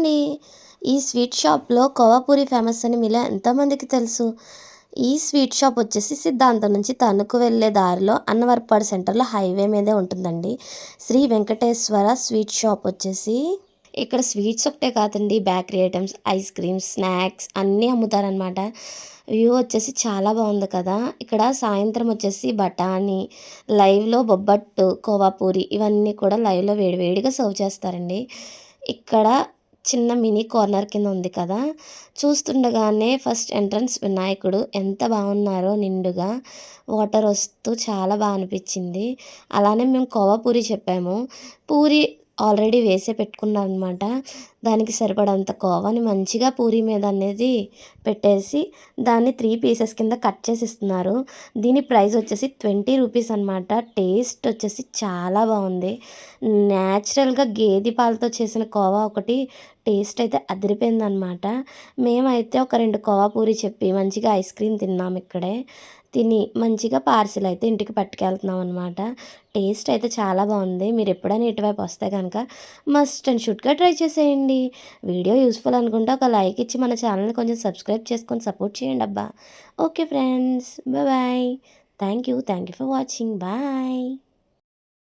అండి. ఈ స్వీట్ షాప్‌లో కోవా పూరి ఫేమస్ అని మీలో ఎంతమందికి తెలుసు? ఈ స్వీట్ షాప్ వచ్చేసి సిద్ధాంతం నుంచి తణుకు వెళ్ళే దారిలో అన్నవరపాడు సెంటర్‌లో హైవే మీదే ఉంటుందండి. శ్రీ వెంకటేశ్వర స్వీట్ షాప్ వచ్చేసి. ఇక్కడ స్వీట్స్ ఒకటే కాదండి, bakery items, ice creams, snacks అన్నీ అమ్ముతారనమాట. వ్యూ వచ్చేసి చాలా బాగుంది కదా! ఇక్కడ సాయంత్రం వచ్చేసి బఠానీ, లైవ్‌లో బొబ్బట్టు, కోవా పూరి ఇవన్నీ కూడా లైవ్‌లో వేడివేడిగా సర్వ్ చేస్తారండి. ఇక్కడ చిన్న మినీ కార్నర్ కింద ఉంది కదా! చూస్తుండగానే ఫస్ట్ ఎంట్రన్స్ వినాయకుడు ఎంత బాగున్నారో నిండుగా వాటర్ వస్తూ చాలా అనిపించింది. అలానే మేము కోవా పూరి చెప్పాము. పూరి ఆల్రెడీ వేసే పెట్టుకున్నారనమాట. దానికి సరిపడంత కోవాని మంచిగా పూరి మీద అనేది పెట్టేసి దాన్ని 3 పీసెస్ కింద కట్ చేసి ఇస్తున్నారు. దీని ప్రైస్ వచ్చేసి 20 రూపీస్ అనమాట. టేస్ట్ వచ్చేసి చాలా బాగుంది. న్యాచురల్‌గా గేదె పాలతో చేసిన కోవా ఒకటి టేస్ట్ అయితే అదిరిపోయిందనమాట. మేమైతే ఒక 2 కోవా పూరి చెప్పి మంచిగా ఐస్ క్రీమ్ తిన్నాము ఇక్కడే. తిని మంచిగా పార్సిల్ అయితే ఇంటికి పట్టుకెళ్తున్నాం అనమాట. టేస్ట్ అయితే చాలా బాగుంది. మీరు ఎప్పుడైనా ఇటువైపు వస్తే కనుక మస్ట్ అండ్ షుడ్‌గా ట్రై చేసేయండి. వీడియో యూజ్‌ఫుల్ అనుకుంటే ఒక లైక్ ఇచ్చి మన ఛానల్‌ని కొంచెం సబ్స్క్రైబ్ చేసుకొని సపోర్ట్ చేయండి అబ్బా. Okay friends. Bye. Thank you for watching. Bye.